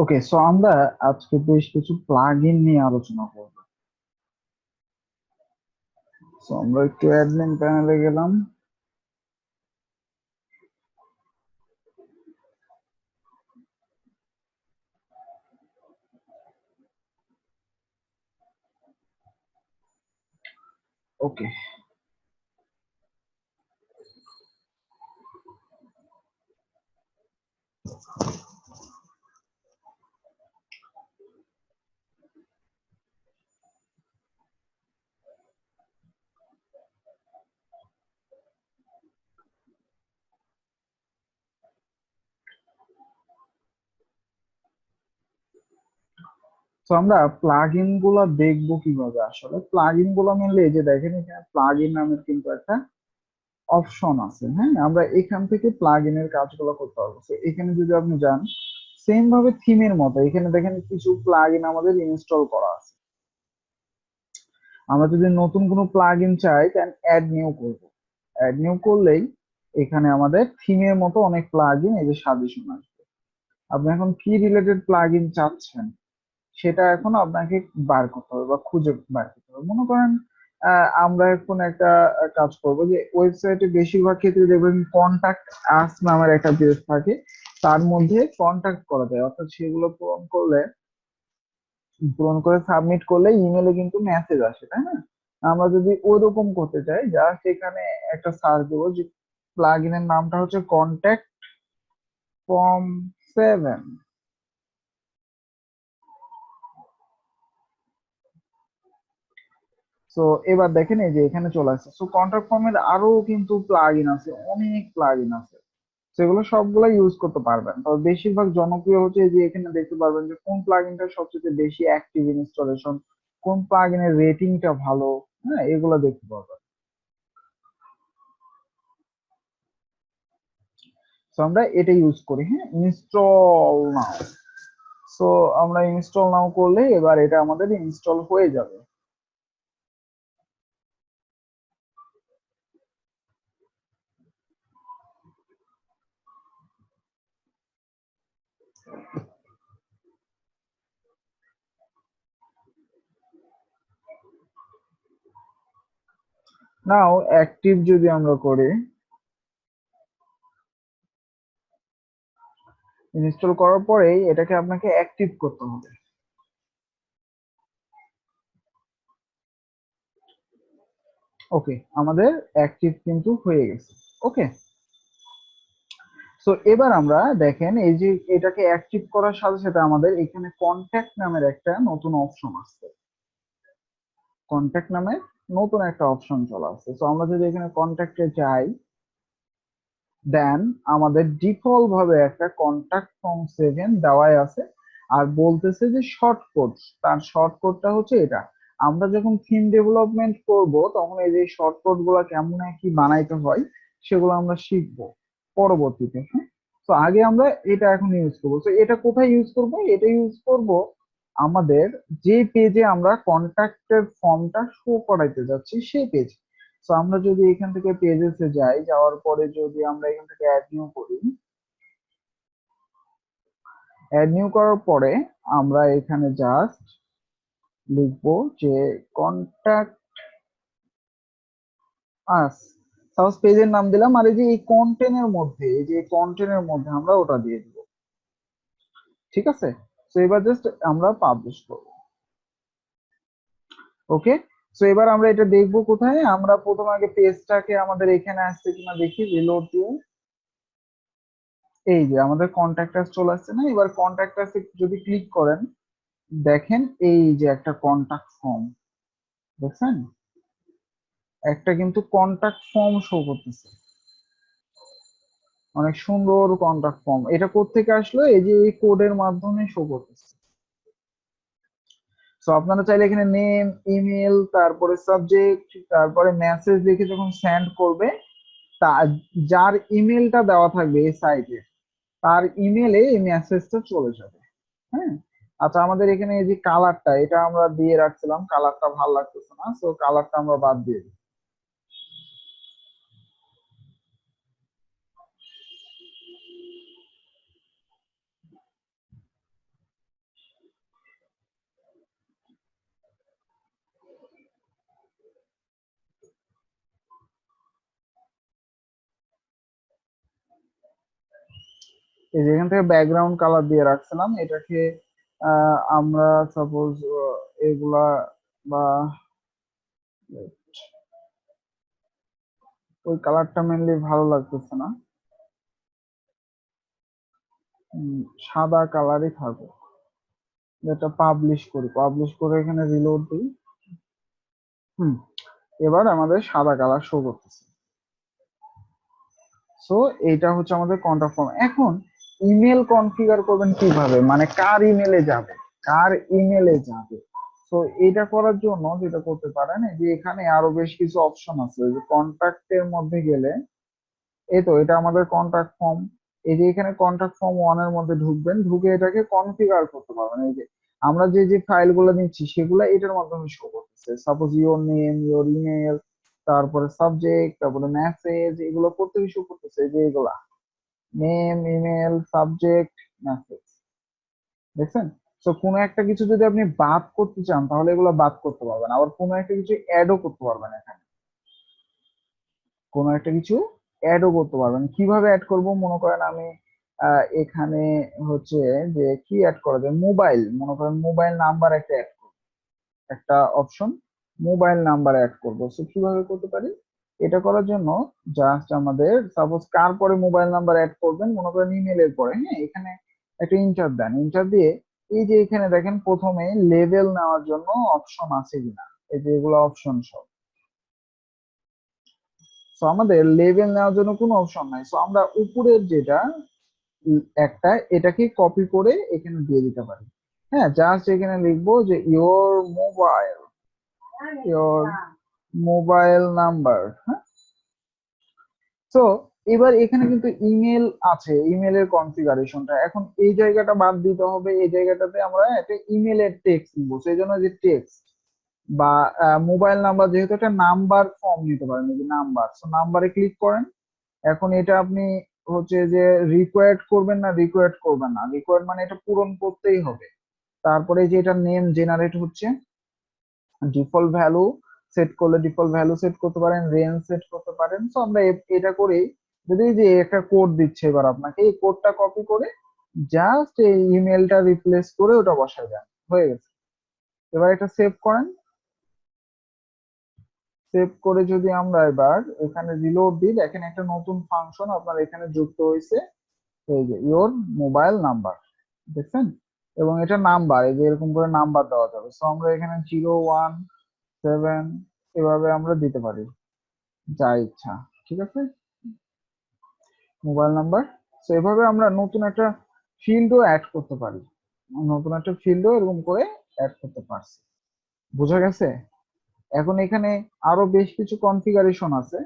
ওকে, so আমরা আজকে বেশ কিছু প্লাগইন নিয়ে আলোচনা করব। সো আমরা একটু অ্যাডমিন প্যানেলে গেলাম। ওকে, তো আমরা প্লাগইন গুলা দেখবো কিভাবে। আসলে প্লাগইন গুলা মেনলি এই যে দেখেন, এখানে প্লাগইন নামের কিন্তু একটা অপশন আছে। হ্যাঁ, আমরা এখান থেকে প্লাগইনের কাজগুলো করতে পারবো। তো এখানে যদি আপনি যান, সেম ভাবে থিমের মতো এখানে দেখেন কিছু প্লাগইন আমাদের ইনস্টল করা আছে। আমরা যদি নতুন কোনো প্লাগইন চাই দেন অ্যাড নিউ করব। অ্যাড নিউ করলেই এখানে আমাদের থিমের মতো অনেক প্লাগইন এই যে সাজেশন আসবে। আপনি এখন কি রিলেটেড প্লাগইন চাচ্ছেন সেটা এখন আপনাকে বার করতে হবে বা খুঁজে বার করতে হবে। মনে করেন আমরা এখন একটা কাজ করব যে ওয়েবসাইটে বেশিরভাগ ক্ষেত্রে দেখবেন কন্টাক্ট আস নামের একটা পেজ থাকে, তার মধ্যে কন্টাক্ট করা যায়, অর্থাৎ সেগুলো পূরণ করে সাবমিট করলে ইমেলে কিন্তু মেসেজ আসে, তাই না? আমরা যদি ওইরকম করতে চাই, জাস্ট এখানে একটা সার্চ দেবো যে প্লাগইনের নামটা হচ্ছে কন্ট্যাক্ট ফর্ম 7। তো এবার দেখেন এই যে এখানে চলে আসছে। সো কন্ট্যাক্ট ফর্মের আরো কিন্তু প্লাগইন আছে, অনেক প্লাগইন আছে। সেগুলো সবগুলো ইউজ করতে পারবেন, তবে বেশিরভাগ জনপ্রিয় হচ্ছে এই যে এখানে দেখতে পারবেন যে কোন প্লাগইনটা সবচেয়ে বেশি অ্যাক্টিভ ইনস্টলেশন, কোন প্লাগইনের রেটিংটা ভালো। হ্যাঁ, এগুলো দেখতে পারবেন। তো আমরা এটা ইউজ করি। হ্যাঁ, ইনস্টল নাও। সো আমরা ইনস্টল নাও করলে এবার এটা আমাদের ইনস্টল হয়ে যাবে। নাও অ্যাক্টিভ যদি আমরা করি, ইনস্টল করার পরেই এটাকে আপনাকে অ্যাক্টিভ করতে হবে। ওকে, আমাদের অ্যাক্টিভ কিন্তু হয়ে গেছে। ওকে, সো এবার আমরা দেখেন এই যে এটাকে অ্যাক্টিভ করার সাথে সাথে আমাদের এখানে কন্ট্যাক্ট নামের একটা নতুন অপশন আসছে। কন্ট্যাক্ট নামে নতুন একটা অপশন চলে আসছে। তো আমরা যদি এখানে কন্ট্যাক্টে যাই, দেন আমাদের ডিফল্ট ভাবে একটা কন্ট্যাক্ট ফর্ম 7 দেওয়াই আছে। আর বলতেছে যে শর্ট কোড, তার শর্ট কোডটা হচ্ছে এটা। আমরা যখন থিম ডেভেলপমেন্ট করব তখন এই যে শর্ট কোড গুলা কেমন কি বানাইতে হয় সেগুলো আমরা শিখবো পরবর্তীতে। হ্যাঁ, তো আগে আমরা এটা এখন ইউজ করবো। তো এটা কোথায় ইউজ করব? এটা ইউজ করব আমাদের যে পেজে আমরা কন্ট্যাক্টের ফর্মটা শো করাইতে যাচ্ছি সেই পেজ। সো আমরা যদি এখান থেকে পেজেসে যাই, যাওয়ার পরে যদি আমরা এখান থেকে অ্যাড নিউ করি, অ্যাড নিউ করার পরে আমরা এখানে জাস্ট লিখবো যে কন্টাক্ট আস, সাপোজ পেজের নাম দিলাম, আর এই যে এই কন্টেন্টের মধ্যে, এই যে কন্টেন্টের মধ্যে আমরা ওটা দিয়ে দিব। ঠিক আছে, তো এবার জাস্ট আমরা পাবলিশ করব। ওকে, সো এবার আমরা এটা দেখবো কোথায়, আমরা প্রথম আগে পেজটাকে আমাদের এখানে আসছে কিনা দেখি, রিলোড দিয়ে। এই যে আমাদের কন্ট্যাক্ট আস চলে আসছে না, এবার কন্ট্যাক্ট আসে যদি ক্লিক করেন, দেখেন এই যে একটা কন্ট্যাক্ট ফর্ম, দেখছেন একটা কিন্তু কন্ট্যাক্ট ফর্ম শো করতেছে, অনেক সুন্দর কন্ট্যাক্ট ফর্ম। এটা কোত্থেকে আসলো, এই যে এই কোডের মাধ্যমে শো করতেছে। সো আপনারা চাইলে এখানে নেম, ইমেল, তারপরে সাবজেক্ট, তারপরে মেসেজ লিখে যখন সেন্ড করবে, তা যার ইমেলটা দেওয়া থাকবে এই সাইটে, তার ইমেলে এই মেসেজটা চলে যাবে। হ্যাঁ, আচ্ছা আমাদের এখানে এই যে কালারটা, এটা আমরা দিয়ে রাখছিলাম, কালারটা ভালো লাগতেছে না, সো কালারটা আমরা বাদ দিয়ে দিই। এই যে এখান থেকে ব্যাকগ্রাউন্ড কালার দিয়ে রাখছিলাম, এটাকে আমরা সাপোজ এগুলা বা ওই কালারটা মেনলি ভালো লাগতেছে না, সাদা কালারই থাকুক। যেটা পাবলিশ করি, পাবলিশ করে এখানে রিলোড দিই। হুম, এবার আমাদের সাদা কালার শো করতেছে। সো এইটা হচ্ছে আমাদের কন্টাক্ট ফর্ম। এখন ইমেল কনফিগার করবেন কিভাবে, মানে কার ইমেলে যাবে, কার ইমেলে যাবে। তো এটা করার জন্য যেটা করতে পারেন, এই যে এখানে আরো বেশ কিছু অপশন আছে, ওই যে কন্ট্যাক্টের মধ্যে গেলে, এই তো এটা আমাদের কন্ট্যাক্ট ফর্ম। এই যে এখানে কন্ট্যাক্ট ফর্ম ওয়ান এর মধ্যে ঢুকবেন, ঢুকে এটাকে কনফিগার করতে পারবেন। এই যে আমরা যে যে ফাইল গুলো নিচ্ছি সেগুলো এটার মাধ্যমে শো করতেছে, suppose your name, your email, তারপরে সাবজেক্ট, তারপরে মেসেজ, এগুলো প্রত্যেক শো করতেছে। এই যে এগুলা নেম, ইমেল, সাবজেক্ট, মেসেজ, দেখছেন। তো কোনো একটা কিছু যদি আপনি বাদ করতে চান, তাহলে এগুলো বাদ করতে পারবেন, আবার কোনো একটা কিছু অ্যাডও করতে পারবেন। এখানে কোনো একটা কিছু অ্যাডও করতে পারবেন। কিভাবে অ্যাড করব, মনে করেন আমি এখানে হচ্ছে যে কি অ্যাড করা যায়, মোবাইল, মনে করেন মোবাইল নাম্বার একটা অ্যাড করব, একটা অপশন মোবাইল নাম্বার অ্যাড করব। সো কিভাবে করতে পারি, এটা করার জন্য জাস্ট আমাদের সাপোজ কার পরে মোবাইল নাম্বার অ্যাড করবেন, মনে করেন ইমেলের পরে, হ্যাঁ, এখানে একটা ইন্টার দেন, ইন্টার দিয়ে এই যে এখানে দেখেন প্রথমে লেভেল নেওয়ার জন্য অপশন আছে কিনা, এই যে এগুলো অপশন সব। সো আমাদের লেভেল নেওয়ার জন্য কোনো অপশন নাই, সো আমরা উপরের যেটা একটা, এটাকে কপি করে এখানে দিয়ে দিতে পারি। হ্যাঁ, জাস্ট এখানে লিখবো যে ইয়োর মোবাইল নাম্বার। হ্যাঁ, তো এবার এখানে কিন্তু ইমেল আছে, ইমেলের কনফিগারেশনটা এখন এই জায়গাটা বাদ দিতে হবে, এই জায়গাটাতে আমরা একটা ইমেলের টেক্সট নিবো, সেই জন্য যে টেক্সট বা মোবাইল নাম্বার, যেহেতু একটা নাম্বার ফর্ম নিতে পারেন, এই যে নাম্বার, সো নাম্বারে ক্লিক করেন। এখন এটা আপনি হচ্ছে যে রিকোয়ার্ড করবেন না রিকোয়ার্ড করবেন না, রিকোয়ার্ড মানে এটা পূরণ করতেই হবে। তারপরে যে এটা নেম জেনারেট হচ্ছে, ডিফল্ট ভ্যালু সেট করলে ডিফল্ট ভ্যালু সেট করতে পারেন, রেঞ্জ সেট করতে পারেন। তো আমরা এটা করেই, যদি যে একটা কোড দিচ্ছে এবার আপনাকে, এই কোডটা কপি করে জাস্ট এই ইমেলটা রিপ্লেস করে ওটা বসায় দেন, হয়ে গেছে। এবার এটা সেভ করেন, সেভ করে যদি আমরা এবার এখানে রিলোড দিই, দেখেন একটা নতুন ফাংশন আপনার এখানে যুক্ত হয়েছে, এই যে ইওর মোবাইল নাম্বার, দেখছেন। এবং এটা নাম্বার, এই যে এরকম করে নাম্বার দেওয়া যাবে। সো আমরা এখানে 017 এভাবে আমরা দিতে পারি যা ইচ্ছা, ঠিক আছে, মোবাইল নাম্বার। সো এভাবে আমরা নতুন একটা ফিল্ডও অ্যাড করতে পারি, নতুন একটা ফিল্ডও এরকম করে অ্যাড করতে পারছি। বোঝা গেছে। এখন এখানে আরো বেশ কিছু কনফিগারেশন আছে,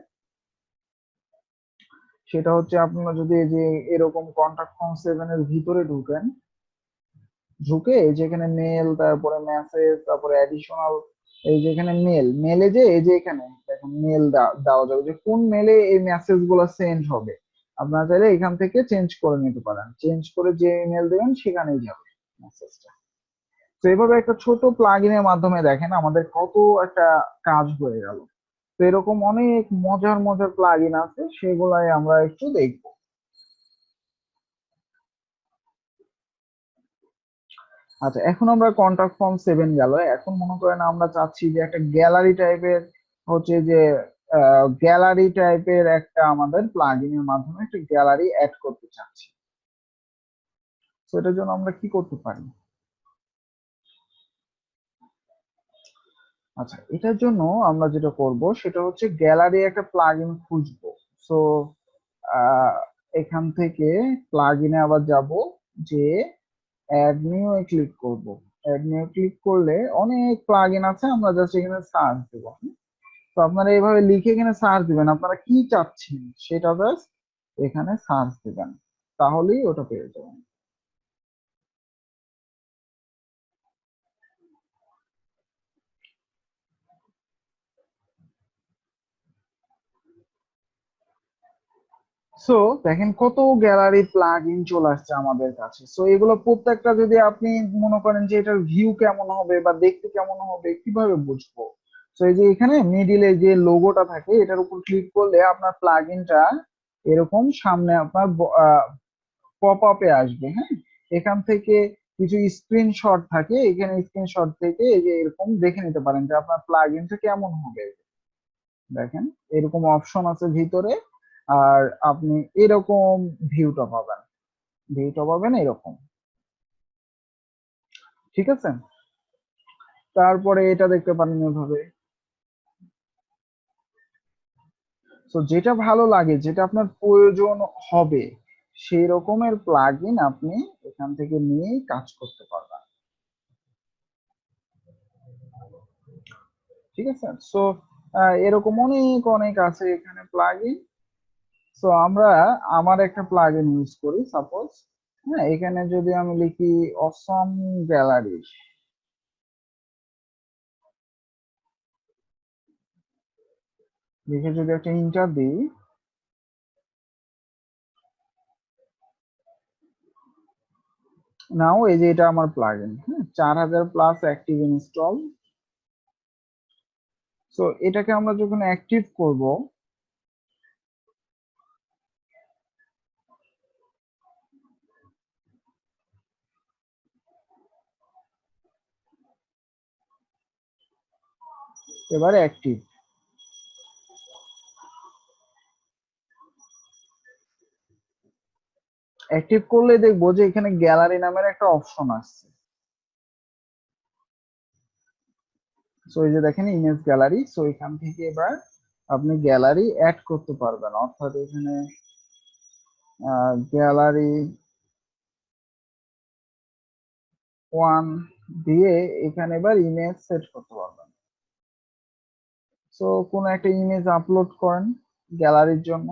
সেটা হচ্ছে আপনারা যদি এই যে এরকম কন্টাক্ট ফর্ম 7 এর ভিতরে ঢুকে এই যেখানে মেল, তারপরে মেসেজ, তারপরে অ্যাডিশনাল এই যে এখানে মেলে যে এই যে এখানে দেখেন মেল দেওয়া যাবে যে কোন মেলে এই মেসেজ গুলো সেন্ড হবে। আপনারা চাইলে এখান থেকে চেঞ্জ করে নিতে পারেন, চেঞ্জ করে যে ইমেল দেবেন সেখানেই যাবে মেসেজটা। তো এইভাবে একটা ছোট প্লাগইনের মাধ্যমে দেখেন আমাদের কত একটা কাজ হয়ে গেল। তো এরকম অনেক মজার মজার প্লাগইন আছে, সেগুলাই আমরা একটু দেখবো। আচ্ছা, এখন আমরা কন্টাক্ট ফর্ম 7 গেল। এখন মনে করেন আমরা চাচ্ছি যে একটা গ্যালারি টাইপের হচ্ছে যে গ্যালারি টাইপের একটা আমাদের প্লাগইনের মাধ্যমে একটা গ্যালারি অ্যাড করতে চাচ্ছি। তো এটার জন্য আমরা কি করতে পারি? আচ্ছা, এটার জন্য আমরা যেটা করব সেটা হচ্ছে গ্যালারি একটা প্লাগইন খুঁজবো। সো এখান থেকে প্লাগইনে আবার যাব, যে অ্যাড নিউ এ ক্লিক করব। অ্যাড নিউ ক্লিক করলে অনেক প্লাগইন আছে, আমরা জাস্ট এখানে সার্চ দেব। তো আপনারা এইভাবে লিখে এখানে সার্চ দিবেন, আপনারা কি চাচ্ছেন সেটা জাস্ট এখানে সার্চ দিবেন, তাহলেই ওটা পেয়ে যাবেন। সো দেখেন কত গ্যালারি প্লাগ ইন চলে আসছে আমাদের কাছে। সো এগুলো প্রত্যেকটা যদি আপনি মনে করেন যে এটার ভিউ কেমন হবে বা দেখতে কেমন হবে কিভাবে বুঝবো? সো এই যে এখানে মিডিলে যে লোগোটা থাকে এটার উপর ক্লিক করলে আপনার প্লাগ ইনটা এরকম সামনে আপনার পপ আপে আসবে। হ্যাঁ, এখান থেকে কিছু স্ক্রিনশট থাকে, এখানে স্ক্রিনশট থেকে এই যে এরকম দেখে নিতে পারেন যে আপনার প্লাগ ইনটা কেমন হবে। দেখেন এরকম অপশন আছে ভিতরে, আর আপনি এরকম ভিউটা পাবেন, ভিউটা পাবেন এরকম। ঠিক আছে, তারপরে এটা দেখতে পারেন এভাবে। তো যেটা ভালো লাগে, যেটা আপনার প্রয়োজন হবে সেই রকমের প্লাগইন আপনি এখান থেকে নিয়েই কাজ করতে পারবেন। ঠিক আছে, সো এরকম অনেক অনেক আছে এখানে প্লাগইন। সো আমরা আমার একটা প্লাগইন ইউজ করি সাপোজ। হ্যাঁ, এখানে যদি আমি লিখি অসম গ্যালারি, লিখে যদি একটা ইন্টার দিই, নাও এই যে এটা আমার প্লাগইন। হ্যাঁ, 4000 প্লাস অ্যাক্টিভ ইনস্টল। সো এটাকে আমরা যখন অ্যাক্টিভ করব, এবারে অ্যাক্টিভ অ্যাক্টিভ করলে দেখবো যে এখানে গ্যালারি নামের একটা অপশন আসছে। সো এই যে দেখেন ইমেজ গ্যালারি। সো এখান থেকে এবার আপনি গ্যালারি অ্যাড করতে পারবেন, অর্থাৎ এখানে গ্যালারি 1 দিয়ে এখানে এবার ইমেজ সেট করতে পারবেন। সো কোনো একটা ইমেজ আপলোড করেন গ্যালারির জন্য।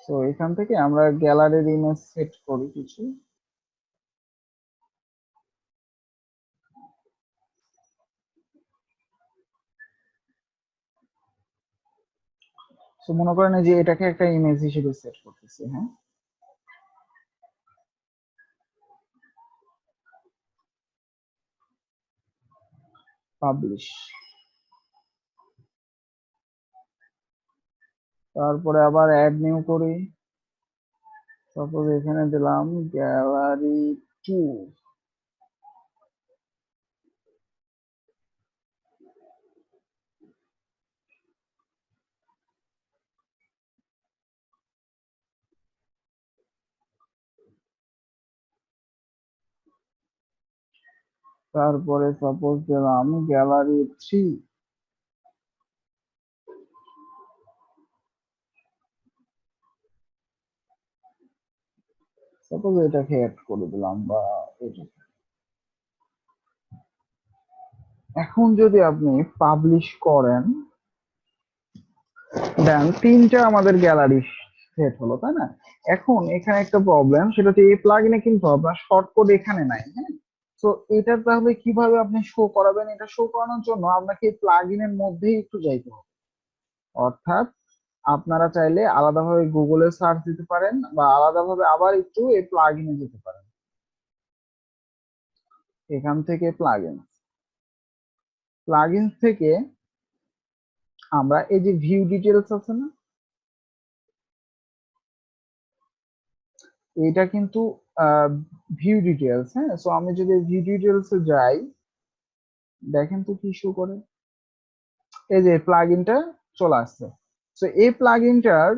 সো এখান থেকে আমরা গ্যালারির ইমেজ সেট করি কিছু। সো মনে করেন যে এটাকে একটা ইমেজ হিসেবে সেট করতেছি। হ্যাঁ, পাবলিশ, তারপরে আবার অ্যাড নিউ করি। সাপোজ এখানে দিলাম গ্যালারি 2। তারপরে সাপোজ দিলাম গ্যালারি 3। সাপোজ এটাকে অ্যাড করে দিলাম বা এটা। এখন যদি আপনি পাবলিশ করেন, দেন তিনটা আমাদের গ্যালারি সেট হলো, তাই না? এখন এখানে একটা প্রবলেম, সেটা হচ্ছে এই প্লাগইনে কিন্তু আপনার শর্টকাট এখানে নাই, হ্যাঁ। তো এটা তাহলে কিভাবে আপনি শো করাবেন? এটা শো করানোর জন্য আপনাকে এই প্লাগইনের মধ্যেই একটু যাইতে হবে। অর্থাৎ আপনারা চাইলে আলাদাভাবে গুগলে সার্চ দিতে পারেন বা আলাদাভাবে আবার একটু এই প্লাগইনে যেতে পারেন। এখান থেকে প্লাগইন থেকে আমরা এই যে ভিউ ডিটেলস আছে না, এটা কিন্তু ভিউ ডিটেলস, হ্যাঁ। সো আমি যদি ভিউ ডিটেলস এ যাই, দেখেন তো কি শো করে। এই যে প্লাগইনটা চলে আসছে। তো এই প্লাগইনটার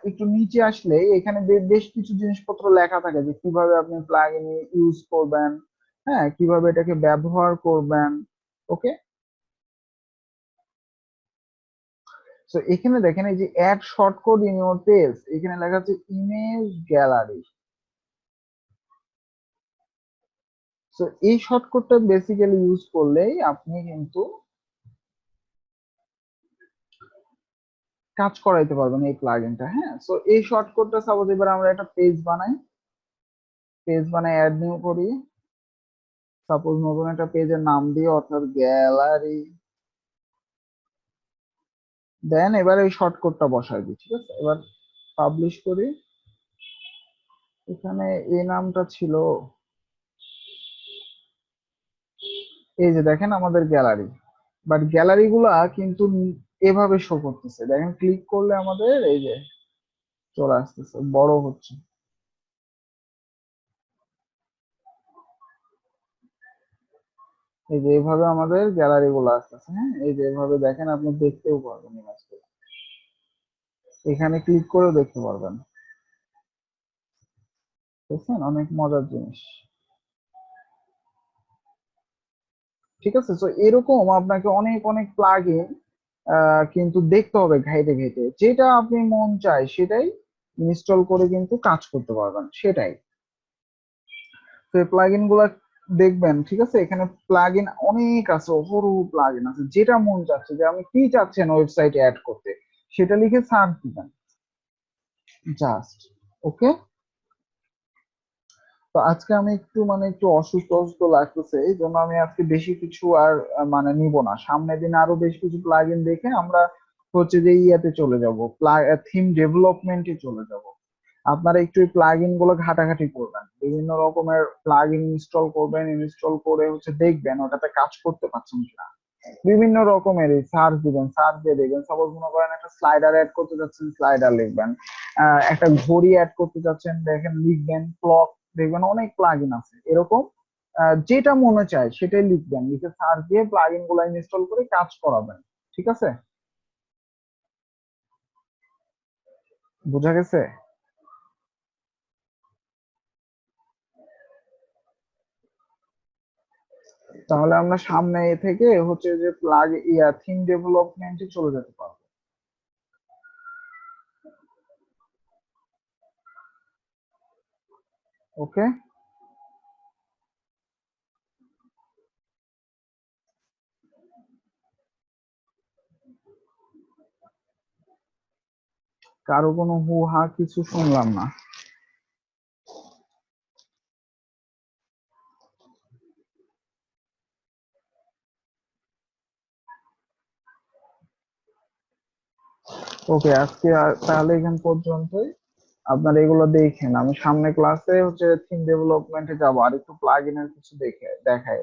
একটু নিচে আসলে এখানে বেশ কিছু জিনিসপত্র লেখা থাকে যে কিভাবে আপনি প্লাগইন ইউজ করবেন, হ্যাঁ, কিভাবে এটাকে ব্যবহার করবেন। ওকে, তো এখানে দেখেন এই যে add shortcut in your page, এখানে লেখা আছে ইমেজ গ্যালারি। তো এই শর্টকাটটা বেসিক্যালি ইউজ করলেই আপনি কিন্তু কাজ করাইতে পারবেন এই প্লাগইনটা, হ্যাঁ। সো এই শর্টকাটটা সাপোজ এবার আমরা একটা পেজ বানাই অ্যাড নিউ করি, সাপোজ নতুন একটা পেজের নাম দিয়ে, অর্থাৎ গ্যালারি। দেন এবার এই শর্টকাটটা বসাই দিই, ঠিক আছে। এবার পাবলিশ করি। এখানে এই নামটা ছিল, এই যে দেখেন আমাদের গ্যালারি। বাট গ্যালারি গুলা কিন্তু এভাবে শো করতেছে, দেখেন ক্লিক করলে আমাদের এই যে চলে আসতেছে, বড় হচ্ছে। এই যে এইভাবে আমাদের গ্যালারি গুলো আসতেছে, হ্যাঁ। এই যে এভাবে দেখেন, আপনি দেখতেও পারবেন ইমেজগুলো, এখানে ক্লিক করেও দেখতে পারবেন। বুঝছেন, অনেক মজার জিনিস। ঠিক আছে, তো এরকম আপনাকে অনেক অনেক প্লাগইন কিন্তু দেখতে হবে ঘাইটে ঘাইটে, যেটা আপনি মন চায় সেটাই ইনস্টল করে কিন্তু কাজ করতে পারবেন, সেটাই। তো এই প্লাগইন গুলা দেখবেন, ঠিক আছে। এখানে প্লাগইন অনেক আছে, অহরহ প্লাগইন আছে, যেটা মন চাচ্ছে যে আমি কি চাচ্ছেন ওয়েবসাইটে অ্যাড করতে, সেটা লিখে সার্চ দিবেন জাস্ট। ওকে, তো আজকে আমি একটু একটু অসুস্থ অসুস্থ লাগতেছে, এই জন্য আমি আজকে বেশি কিছু আর নিব না। সামনের দিন আরো বেশ কিছু প্লাগইন দেখে আমরা হচ্ছে যে ইয়াতে চলে যাব, থিম ডেভেলপমেন্টে চলে যাব। আপনারা একটু এই প্লাগইন গুলো ঘাটাঘাটি করবেন, বিভিন্ন রকমের প্লাগইন ইনস্টল করবেন, ইনস্টল করে হচ্ছে দেখবেন ওটাতে কাজ করতে পারছেন কিনা। বিভিন্ন রকমের সার্চ দিবেন, সার্চ দিয়ে দেখবেন। সাপোজ মনে করেন একটা স্লাইডার অ্যাড করতে যাচ্ছেন, স্লাইডার লিখবেন। একটা ঘড়ি অ্যাড করতে যাচ্ছেন, দেখেন লিখবেন ক্লক। দেখবেন অনেক প্লাগইন আছে এরকম, যেটা মনে চায় সেটাই লিখবেন, লিখে সার্চ দিয়ে প্লাগইন গুলো ইনস্টল করে কাজ করাবেন। ঠিক আছে, বোঝা গেছে? তাহলে আমরা সামনে থেকে হচ্ছে যে থিম ডেভেলপমেন্টে চলে যেতে পারবো। ওকে, কারো কোনো হু হা কিছু শুনলাম না। ওকে, আজকে তাহলে এখান পর্যন্তই। আপনারা এগুলো দেখেন, আমি সামনে ক্লাসে হচ্ছে থিম ডেভেলপমেন্টে যাবো, আর একটু প্লাগইনের কিছু দেখে দেখাই।